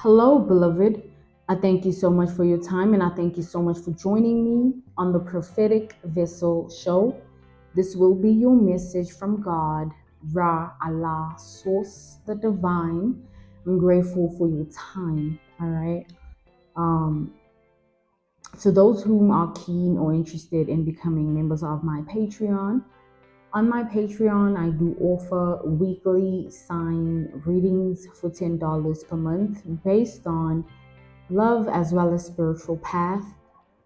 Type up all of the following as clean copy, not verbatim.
Hello, beloved. I thank you so much for your time and I thank you so much for joining me on the Prophetic Vessel Show. This will be your message from God, Ra Allah, Source the Divine. I'm grateful for your time. All right. Um, to those whom are keen or interested in becoming members of my Patreon, on my Patreon, I do offer weekly sign readings for $10 per month based on love as well as spiritual path.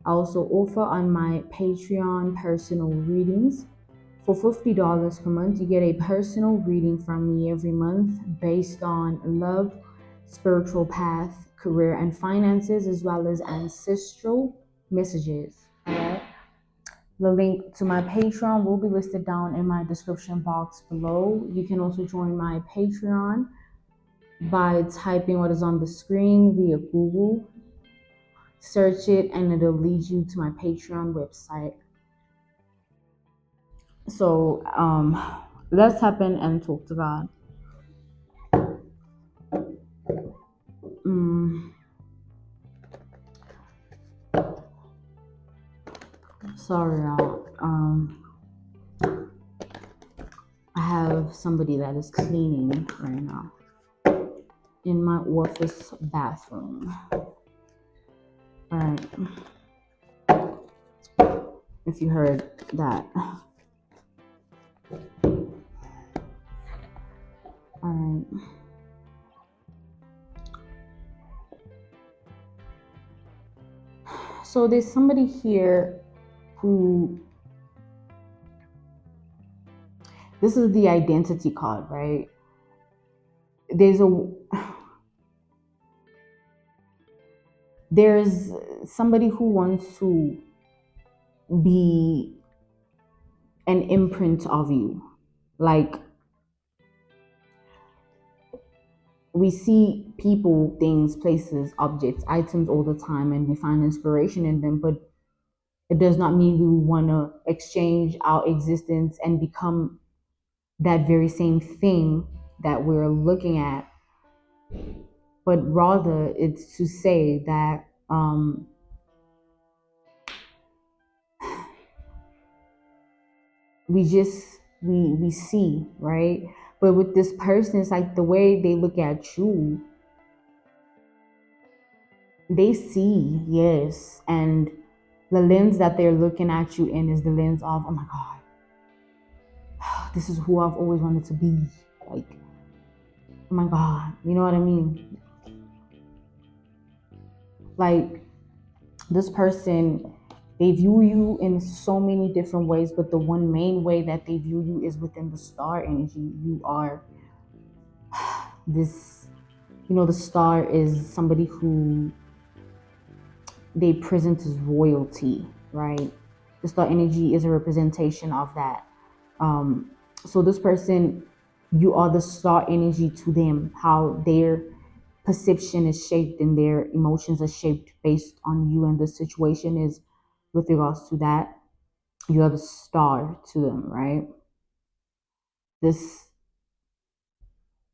I also offer on my Patreon personal readings. For $50 per month, you get a personal reading from me every month based on love, spiritual path, career, and finances, as well as ancestral messages. All right. The link to my Patreon will be listed down in my description box below. You can also join my Patreon by typing what is on the screen via Google. Search it and it'll lead you to my Patreon website. So let's tap in and talk to God. Sorry, y'all. I have somebody that is cleaning right now in my office bathroom. All right. If you heard that. All right. So there's somebody here who, this is the identity card, right? There's somebody who wants to be an imprint of you. Like, we see people, things, places, objects, items all the time, and we find inspiration in them, but it does not mean we want to exchange our existence and become that very same thing that we're looking at, but rather it's to say that we see, right? But with this person, it's like the way they look at you, they see, yes, and the lens that they're looking at you in is the lens of, oh my God, this is who I've always wanted to be. Like, oh my God, you know what I mean? Like, this person, they view you in so many different ways, but the one main way that they view you is within the star energy. You are this, the star is somebody who they present as royalty, right? The star energy is a representation of that. So this person, you are the star energy to them, how their perception is shaped and their emotions are shaped based on you, and the situation is with regards to that. You are the star to them, right? This,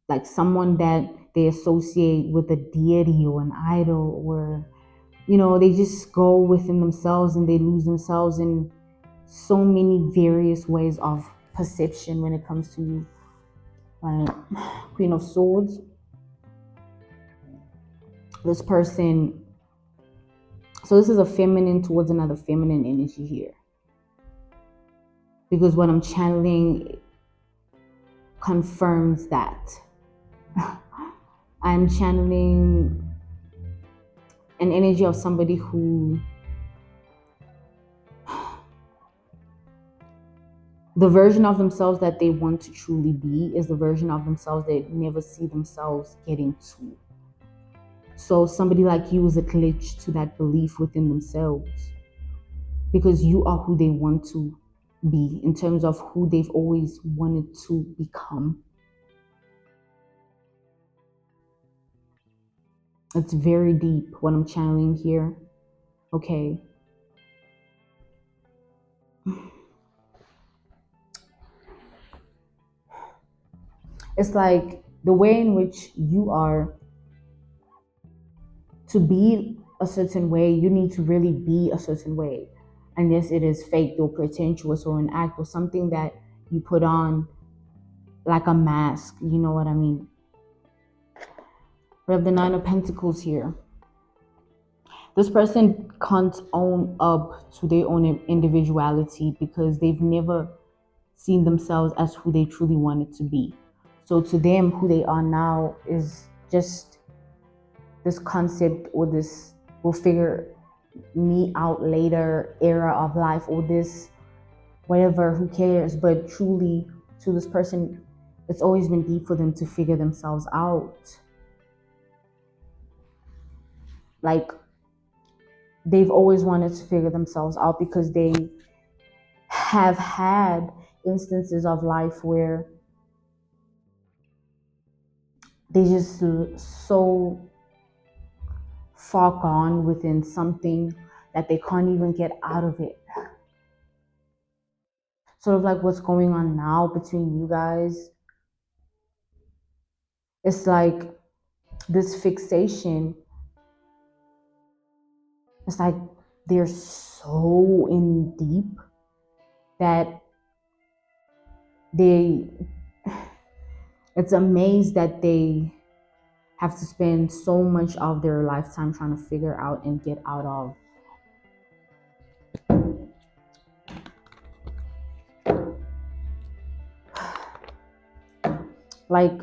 like someone that they associate with a deity or an idol, or they just go within themselves and they lose themselves in so many various ways of perception when it comes to you. Like, Queen of Swords, this person, so this is a feminine towards another feminine energy here, because what I'm channeling confirms that. I'm channeling an energy of somebody who, the version of themselves that they want to truly be is the version of themselves they never see themselves getting to. So somebody like you is a glitch to that belief within themselves, because you are who they want to be in terms of who they've always wanted to become. It's very deep what I'm channeling here. Okay. It's like the way in which you are to be a certain way, you need to really be a certain way. Unless it is fake or pretentious or an act or something that you put on like a mask, you know what I mean? We have the Nine of Pentacles here. This person can't own up to their own individuality because they've never seen themselves as who they truly wanted to be. So to them, who they are now is just this concept or this will figure me out later era of life, or this whatever, who cares. But truly, to this person, it's always been deep for them to figure themselves out. Like, they've always wanted to figure themselves out because they have had instances of life where they just so far gone within something that they can't even get out of it. Sort of like what's going on now between you guys. It's like this fixation. It's like they're so in deep that it's amazed that they have to spend so much of their lifetime trying to figure out and get out of. Like,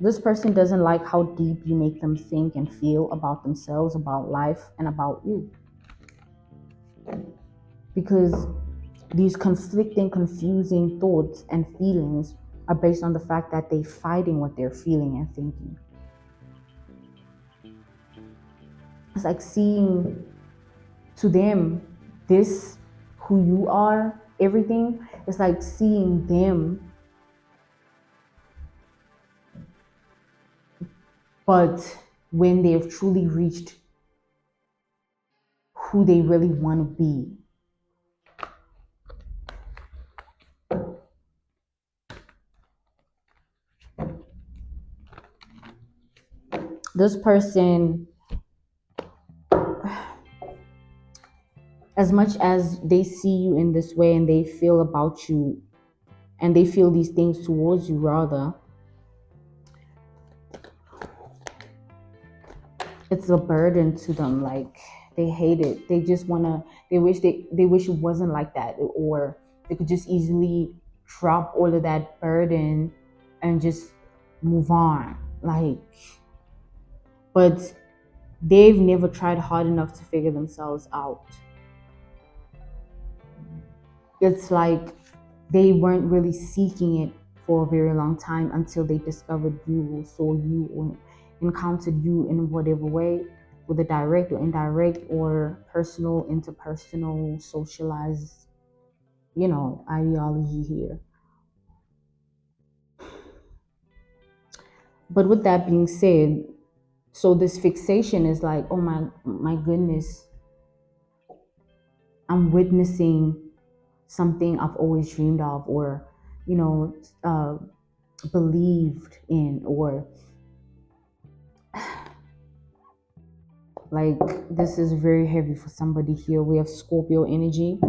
this person doesn't like how deep you make them think and feel about themselves, about life, and about you. Because these conflicting, confusing thoughts and feelings are based on the fact that they're fighting what they're feeling and thinking. It's like seeing, to them, this, who you are, everything, it's like seeing them, but when they've truly reached who they really want to be. This person, as much as they see you in this way and they feel about you and they feel these things towards you, rather, it's a burden to them. Like, they hate it. They just wanna, they wish it wasn't like that, or they could just easily drop all of that burden and just move on. Like, but they've never tried hard enough to figure themselves out. It's like they weren't really seeking it for a very long time until they discovered you, or saw you, or encountered you in whatever way, whether direct or indirect, or personal, interpersonal, socialized, ideology here. But with that being said, so this fixation is like, oh my goodness, I'm witnessing something I've always dreamed of, or uh, believed in, or like, this is very heavy for somebody here. We have Scorpio energy,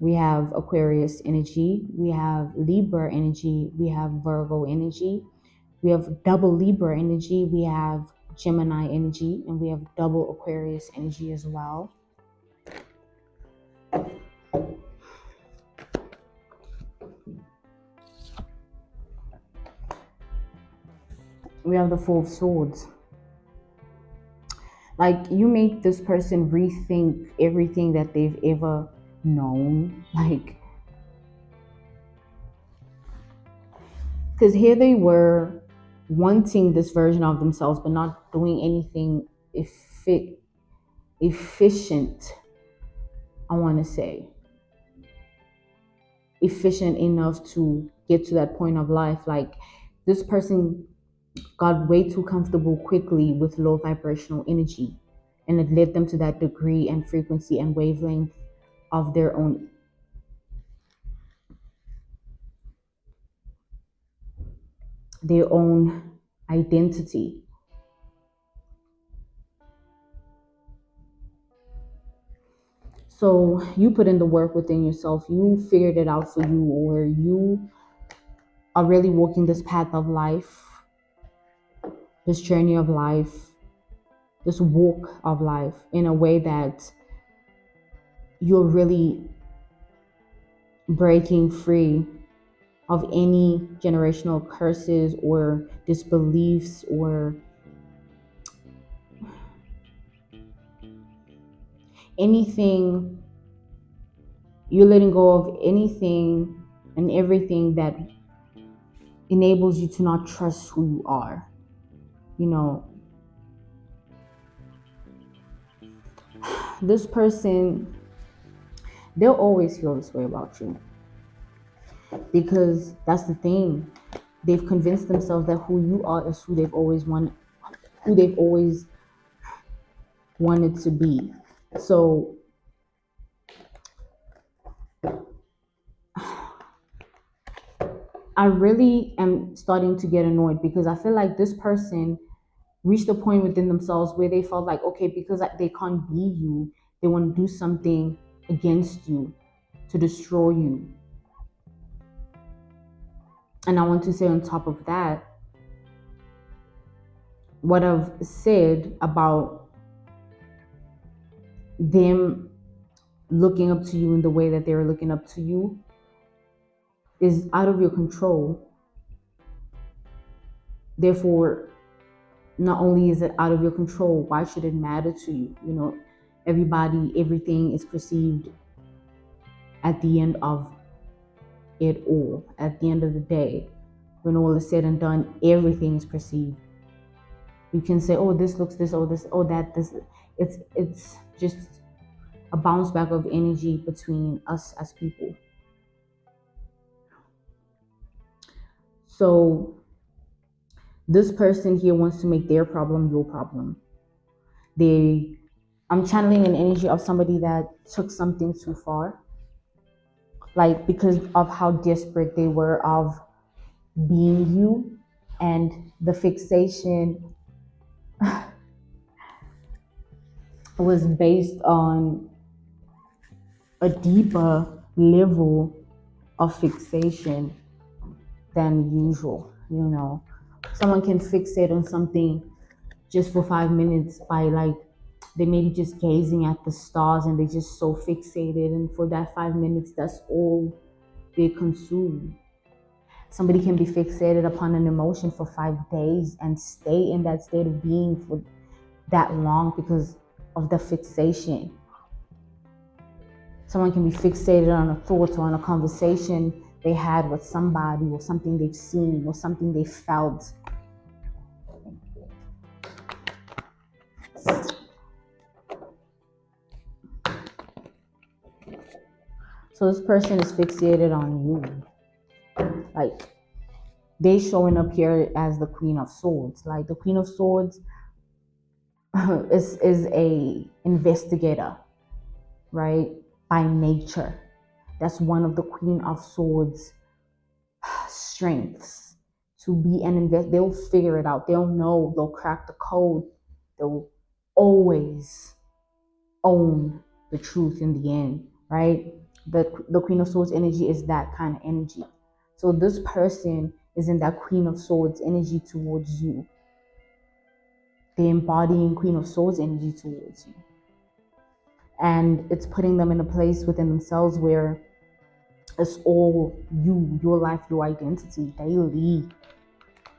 we have Aquarius energy, we have Libra energy, we have Virgo energy, we have double Libra energy, we have Gemini energy, and we have double Aquarius energy as well. We have the Four of Swords. Like, you make this person rethink everything that they've ever known. Like, because here they were wanting this version of themselves, but not doing anything efficient. I want to say efficient enough to get to that point of life. Like, this person got way too comfortable quickly with low vibrational energy, and it led them to that degree and frequency and wavelength of their own identity. So you put in the work within yourself, you figured it out for you, or you are really walking this path of life, this journey of life, this walk of life in a way that you're really breaking free of any generational curses or disbeliefs or anything. You're letting go of anything and everything that enables you to not trust who you are. You know, this person, they'll always feel this way about you because that's the thing. They've convinced themselves that who you are is who they've always wanted to be. So I really am starting to get annoyed because I feel like this person reached a point within themselves where they felt like, okay, because they can't be you, they want to do something against you to destroy you. And I want to say on top of that, what I've said about them looking up to you in the way that they're looking up to you is out of your control. Therefore, not only is it out of your control, why should it matter to you? You know, everything is perceived at the end of it all. At the end of the day, when all is said and done, everything is perceived. You can say, oh, this looks this, oh, this, oh, that, this. It's just a bounce back of energy between us as people. So this person here wants to make their problem your problem. I'm channeling an energy of somebody that took something too far, like because of how desperate they were of being you, and the fixation was based on a deeper level of fixation than usual. You know, someone can fixate on something just for 5 minutes by like they may be just gazing at the stars and they're just so fixated, and for that 5 minutes that's all they consume. Somebody can be fixated upon an emotion for 5 days and stay in that state of being for that long because of the fixation. Someone can be fixated on a thought or on a conversation they had with somebody or something they've seen or something they felt. So this person is fixated on you. Like, they showing up here as the Queen of Swords. Like, the Queen of Swords is a investigator, right? By nature. That's one of the Queen of Swords strengths, to be an they'll figure it out, they'll know, they'll crack the code, they'll always own the truth in the end, right? The Queen of Swords energy is that kind of energy. So this person is in that Queen of Swords energy towards you. They're embodying Queen of Swords energy towards you, and it's putting them in a place within themselves where it's all you, your life, your identity daily.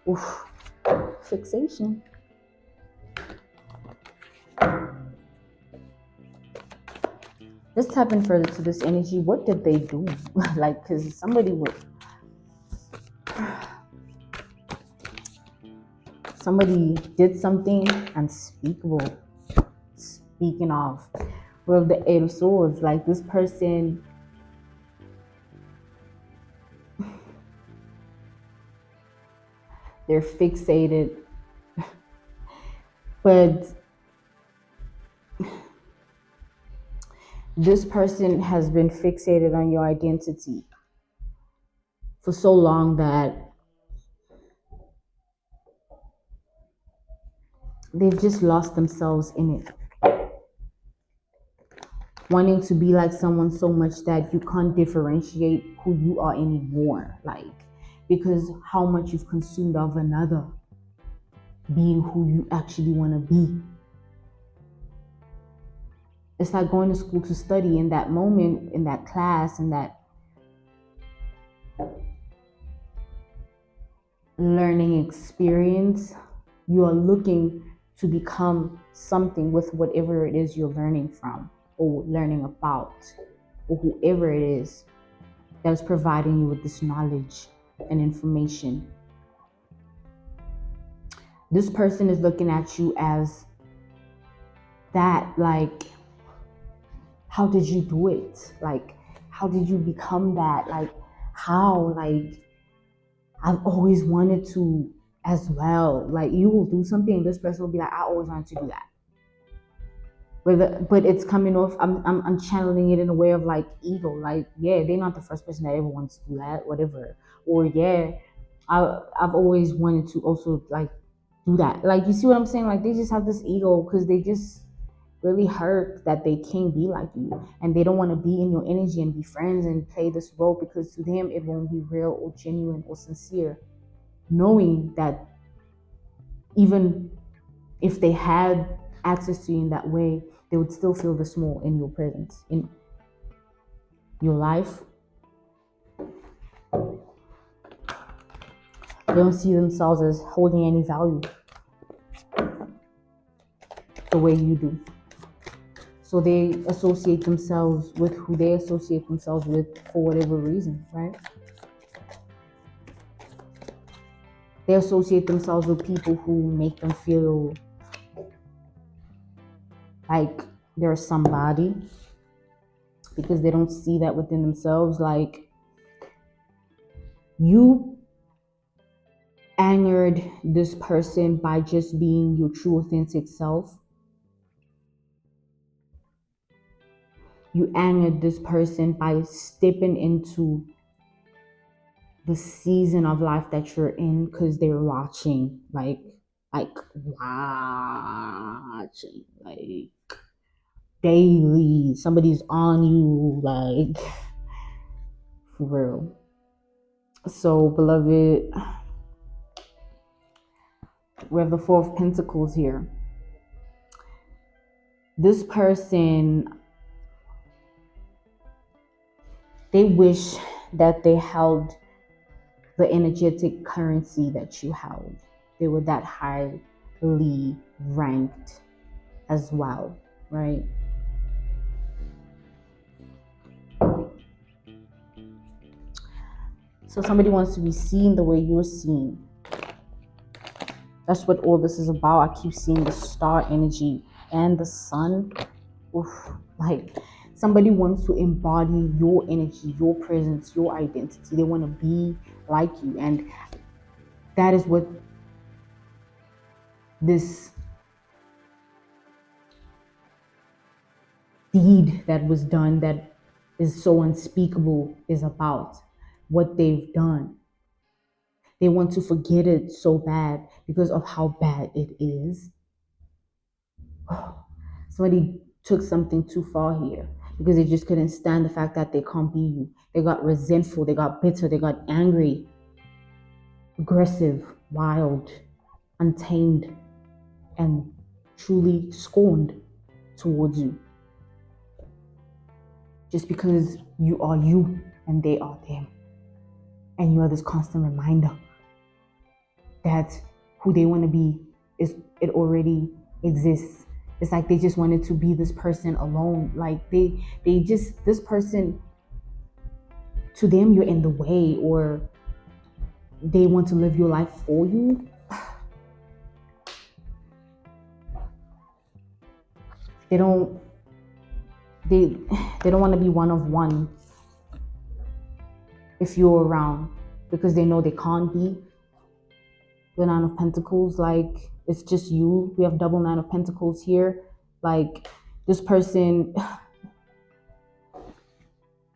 Oof. Fixation. Let's tap in further to this energy. What did they do? Like, because somebody did something unspeakable. Speaking of, with the Eight of Swords, like this person, they're fixated, but this person has been fixated on your identity for so long that they've just lost themselves in it. wanting to be like someone so much that you can't differentiate who you are anymore, like, because how much you've consumed of another being who you actually want to be. It's like going to school to study. In that moment, in that class, in that learning experience, you are looking to become something with whatever it is you're learning from or learning about, or whoever it is that is providing you with this knowledge and information. This person is looking at you as that, like, how did you do it? Like, how did you become that? Like, how? Like, I've always wanted to as well. Like, you will do something and this person will be like, I always wanted to do that. But it's coming off, I'm channeling it in a way of like ego. Like, yeah, they're not the first person that ever wants to do that, whatever. Or yeah, I've always wanted to also like do that. Like, you see what I'm saying? Like, they just have this ego because they just really hurt that they can't be like you, and they don't want to be in your energy and be friends and play this role, because to them it won't be real or genuine or sincere, knowing that even if they had access to you in that way, they would still feel the small in your presence, in your life. They don't see themselves as holding any value the way you do. So they associate themselves with who they associate themselves with for whatever reason, right? They associate themselves with people who make them feel like they're somebody, because they don't see that within themselves. Like, you angered this person by just being your true authentic self. You angered this person by stepping into the season of life that you're in because they're watching, like watching, like daily. Somebody's on you, like, for real. So, beloved, we have the Four of Pentacles here. This person, they wish that they held the energetic currency that you held. They were that highly ranked as well, right? So somebody wants to be seen the way you're seen. That's what all this is about. I keep seeing the star energy and the sun. Oof, like, somebody wants to embody your energy, your presence, your identity. They want to be like you. And that is what this deed that was done, that is so unspeakable, is about. What they've done. They want to forget it so bad because of how bad it is. Somebody took something too far here because they just couldn't stand the fact that they can't be you. They got resentful, they got bitter, they got angry, aggressive, wild, untamed, and truly scorned towards you. Just because you are you and they are them. And you are this constant reminder that who they want to be it already exists. It's like they just wanted to be this person alone. Like they just, this person, to them you're in the way, or they want to live your life for you. They don't want to be one of one if you're around, because they know they can't be. The Nine of Pentacles, like, it's just you. We have double Nine of Pentacles here. Like, this person,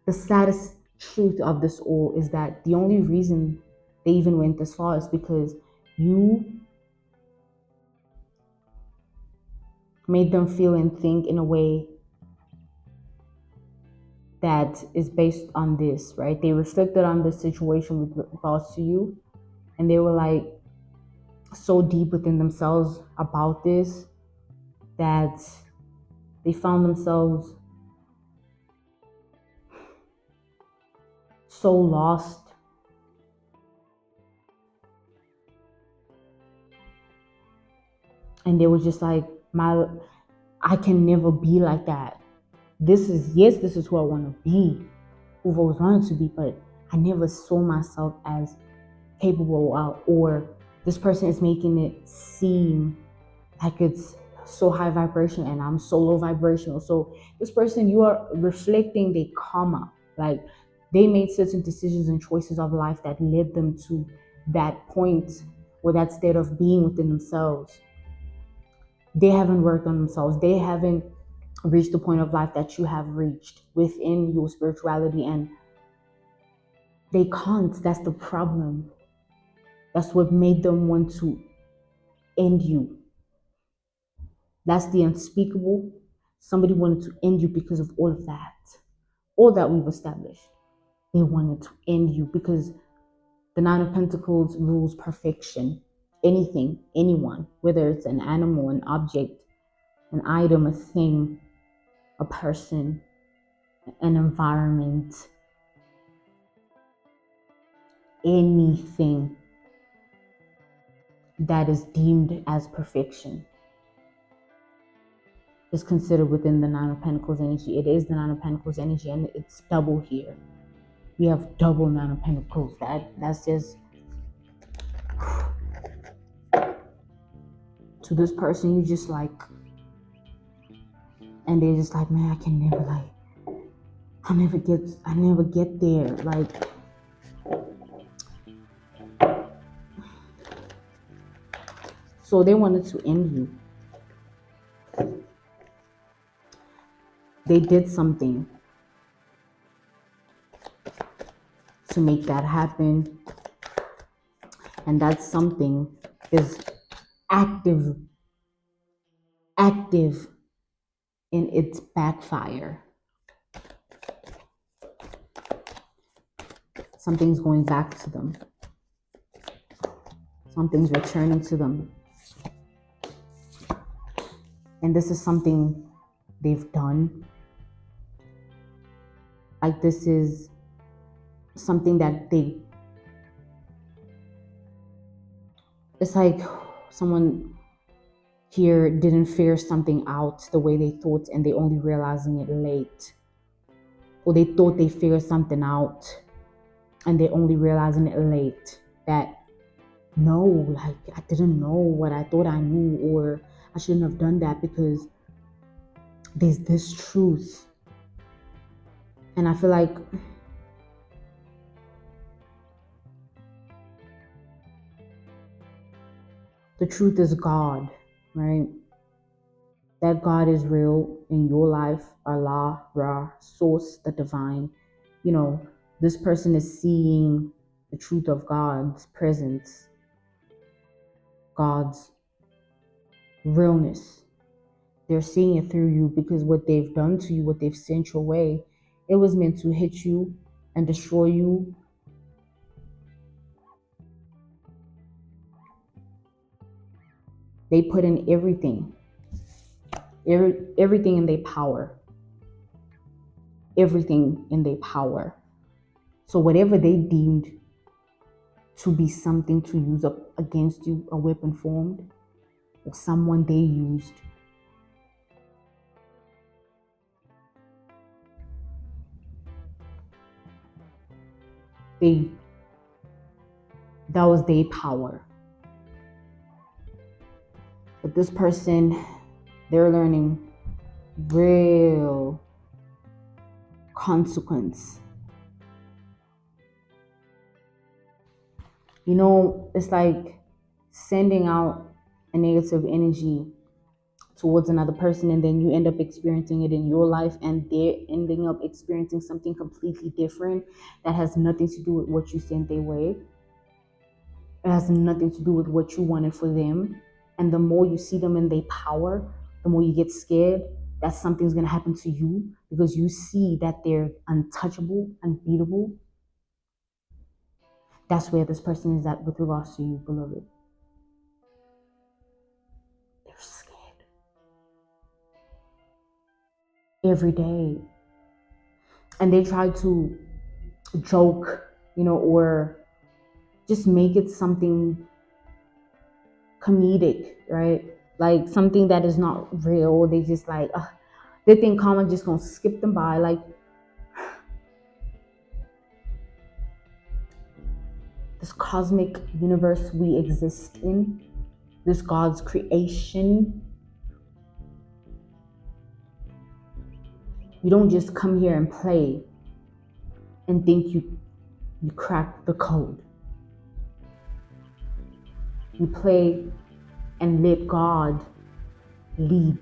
the saddest truth of this all is that the only reason they even went this far is because you made them feel and think in a way that is based on this, right? They reflected on this situation with regards to you, and they were like so deep within themselves about this that they found themselves so lost. And they were just like, I can never be like that. This is who I want to be, who I've always wanted to be, but I never saw myself as capable of, or this person is making it seem like it's so high vibration and I'm so low vibrational. So this person, you are reflecting the karma. Like, they made certain decisions and choices of life that led them to that point or that state of being within themselves. They haven't worked on themselves. They haven't reached the point of life that you have reached within your spirituality, and they can't. That's the problem. That's what made them want to end you. That's the unspeakable. Somebody wanted to end you because of all of that. All that we've established. They wanted to end you because the Nine of Pentacles rules perfection. Anything, anyone, whether it's an animal, an object, an item, a thing, a person, an environment, anything that is deemed as perfection is considered within the Nine of Pentacles energy. It is the Nine of Pentacles energy, and it's double here. We have double Nine of Pentacles. That's just, to this person, you just like, and they're just like, man, I can never, like, I never get there. Like, so they wanted to end you. They did something to make that happen. And that something is active in its backfire. Something's going back to them. Something's returning to them. And this is something they've done. Like, this is something that it's like someone here didn't figure something out the way they thought, and they only realizing it late. Or they thought they figured something out and they only realizing it late, that no, like, I didn't know what I thought I knew, or I shouldn't have done that, because there's this truth. And I feel like the truth is God, right? That God is real in your life. Allah, Ra, Source, the divine. You know, this person is seeing the truth of God's presence, God's realness. They're seeing it through you, because what they've done to you, what they've sent your way, it was meant to hit you and destroy you. They put in everything in their power. Everything in their power. So whatever they deemed to be something to use up against you, a weapon formed, or someone they used, that was their power. But this person, they're learning real consequence. You know, it's like sending out a negative energy towards another person, and then you end up experiencing it in your life, and they're ending up experiencing something completely different that has nothing to do with what you sent their way. It has nothing to do with what you wanted for them. And the more you see them in their power, the more you get scared. that something's going to happen to you because you see that they're untouchable, unbeatable, that's where this person is at with regards to you, beloved. They're scared every day. And they try to joke, or just make it something comedic, right? Like something that is not real. They just like, they think karma just gonna skip them by. Like, this cosmic universe we exist in, this God's creation, you don't just come here and play and think you crack the code. You play and let God lead,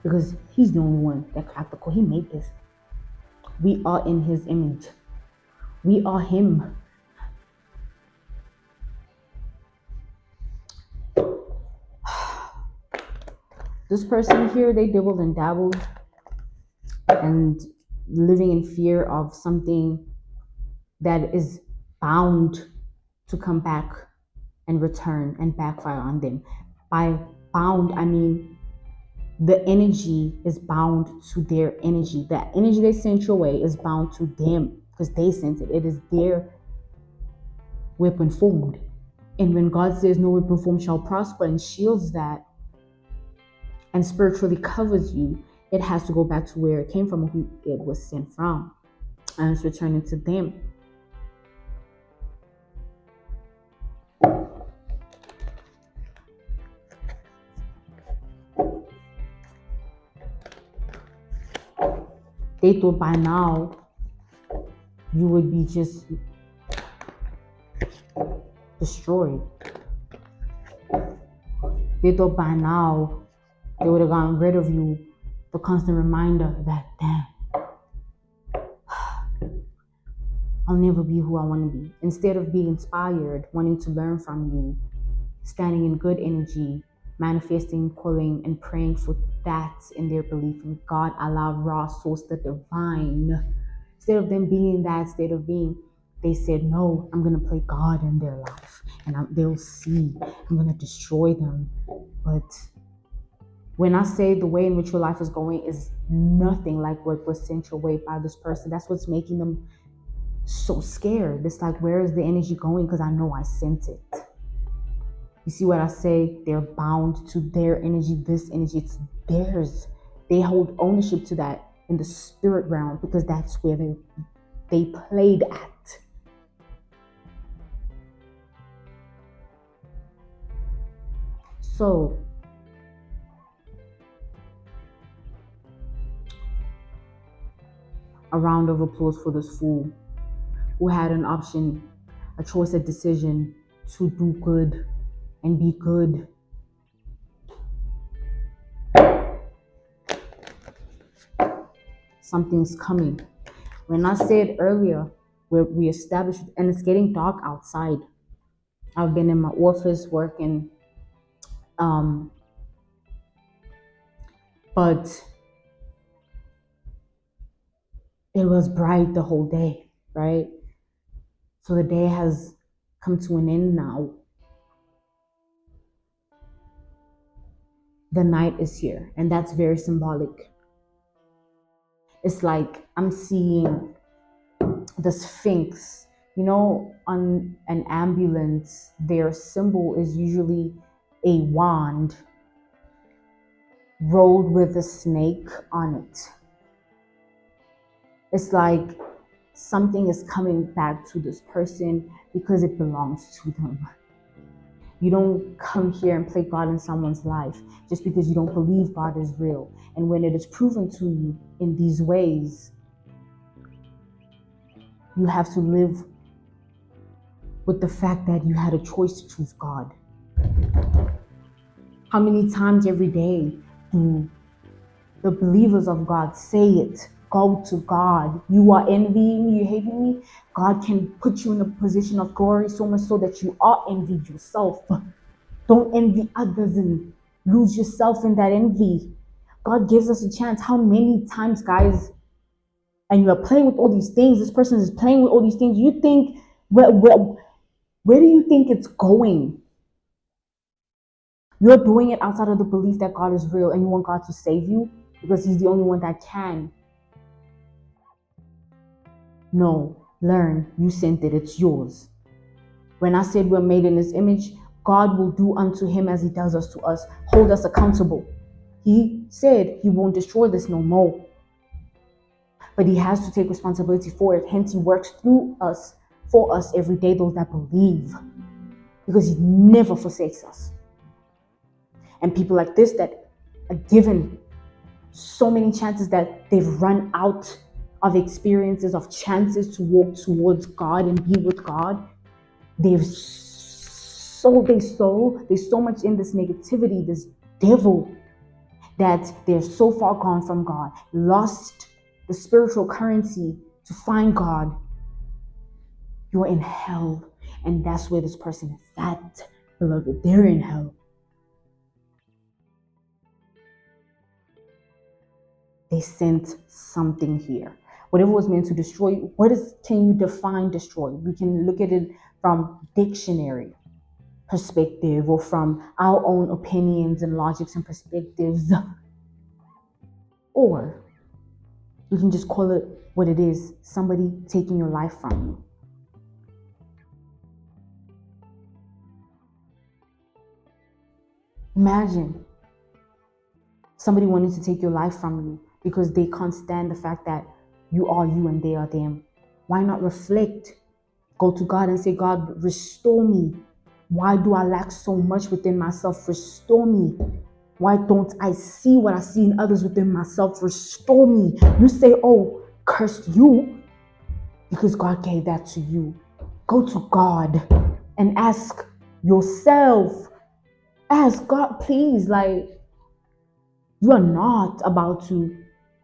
because he's the only one that cracked the code. He made this. We are in his image. We are him. This person here, they dibbled and dabbled and living in fear of something that is bound to come back and return and backfire on them. By bound, I mean the energy is bound to their energy. The energy they sent your way is bound to them because they sent it. It is their weapon formed. And when God says no weapon formed shall prosper and shields that and spiritually covers you, it has to go back to where it came from, who it was sent from, and it's returning to them. They thought by now you would be just destroyed. They thought by now they would have gotten rid of you. The constant reminder that, damn, I'll never be who I want to be. Instead of being inspired, wanting to learn from you, standing in good energy, manifesting, calling, and praying for that in their belief in God, Allah, Ra, Source, the divine. Instead of them being in that state of being, they said, no, I'm going to play God in their life. And they'll see. I'm going to destroy them. But when I say the way in which your life is going is nothing like what was sent your way by this person, that's what's making them so scared. It's like, where is the energy going? Because I know I sent it. You see what I say? They're bound to their energy, this energy, it's theirs. They hold ownership to that in the spirit realm because that's where they played at. So, a round of applause for this fool who had an option, a choice, a decision to do good and be good. Something's coming. When I said earlier, where we established, and it's getting dark outside. I've been in my office working, but it was bright the whole day, right? So the day has come to an end now. The night is here, and that's very symbolic. It's like I'm seeing the Sphinx. On an ambulance, their symbol is usually a wand rolled with a snake on it. It's like something is coming back to this person because it belongs to them. You don't come here and play God in someone's life just because you don't believe God is real. And when it is proven to you in these ways, you have to live with the fact that you had a choice to choose God. How many times every day do the believers of God say it? Go to God. You are envying me, you hating me. God can put you in a position of glory so much so that you are envied yourself. Don't envy others and lose yourself in that envy. God gives us a chance. How many times, guys, and you are playing with all these things, this person is playing with all these things, you think, where do you think it's going? You're doing it outside of the belief that God is real and you want God to save you because he's the only one that can. No, learn. You sent it. It's yours. When I said we're made in his image, God will do unto him as he does us to us. Hold us accountable. He said he won't destroy this no more. But he has to take responsibility for it. Hence, he works through us, for us every day, those that believe. Because he never forsakes us. And people like this that are given so many chances that they've run out of experiences, of chances to walk towards God and be with God. They're so much in this negativity, this devil, that they're so far gone from God, lost the spiritual currency to find God. You're in hell. And that's where this person is at, beloved. They're in hell. They sent something here. Whatever was meant to destroy, can you define destroy? We can look at it from dictionary perspective or from our own opinions and logics and perspectives. Or you can just call it what it is, somebody taking your life from you. Imagine somebody wanting to take your life from you because they can't stand the fact that you are you and they are them. Why not reflect? Go to God and say, God, restore me. Why do I lack so much within myself? Restore me. Why don't I see what I see in others within myself? Restore me. You say, oh, cursed you because God gave that to you. Go to God and ask yourself. Ask God, please, like, you are not about to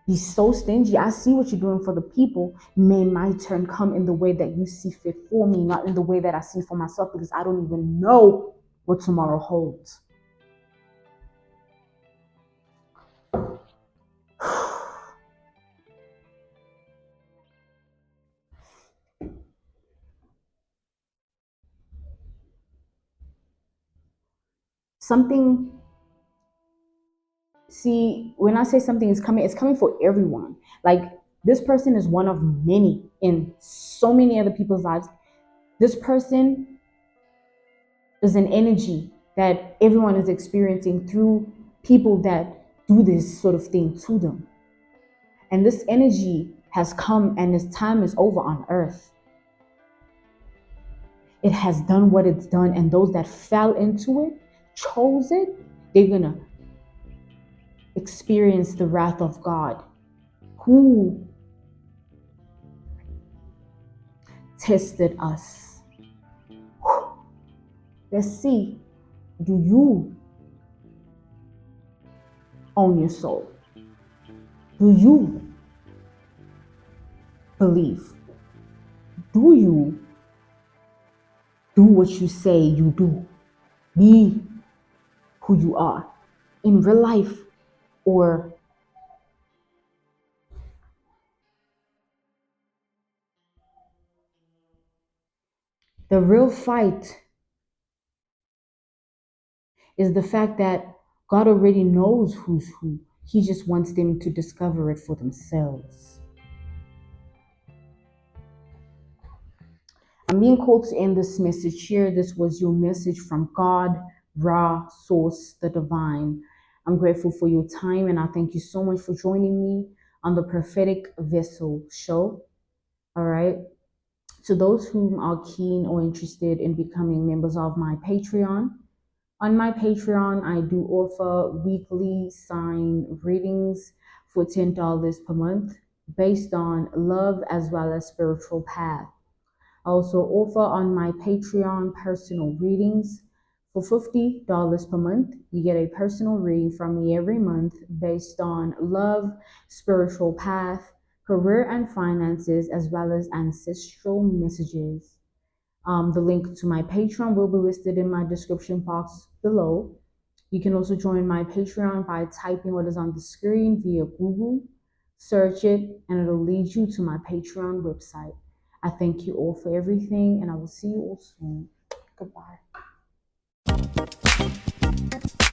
be so stingy. I see what you're doing for the people. May my turn come in the way that you see fit for me, not in the way that I see for myself, because I don't even know what tomorrow holds. Something, see, when I say something is coming, it's coming for everyone. Like, this person is one of many in so many other people's lives. This person is an energy that everyone is experiencing through people that do this sort of thing to them. And this energy has come and its time is over on earth. It has done what it's done, and those that fell into it, chose it, they're gonna experience the wrath of God, who tested us. Let's see, do you own your soul? Do you believe? Do you do what you say you do? Be who you are in real life, or the real fight is the fact that God already knows who's who. He just wants them to discover it for themselves. I'm being called to end this message here. This was your message from God, Ra, Source, the Divine. I'm grateful for your time, and I thank you so much for joining me on the Prophetic Vessel show. All right. To those whom are keen or interested in becoming members of my Patreon, on my Patreon, I do offer weekly sign readings for $10 per month based on love as well as spiritual path. I also offer on my Patreon personal readings for $50 per month. You get a personal reading from me every month based on love, spiritual path, career and finances, as well as ancestral messages. The link to my Patreon will be listed in my description box below. You can also join my Patreon by typing what is on the screen via Google. Search it, and it'll lead you to my Patreon website. I thank you all for everything, and I will see you all soon. Goodbye.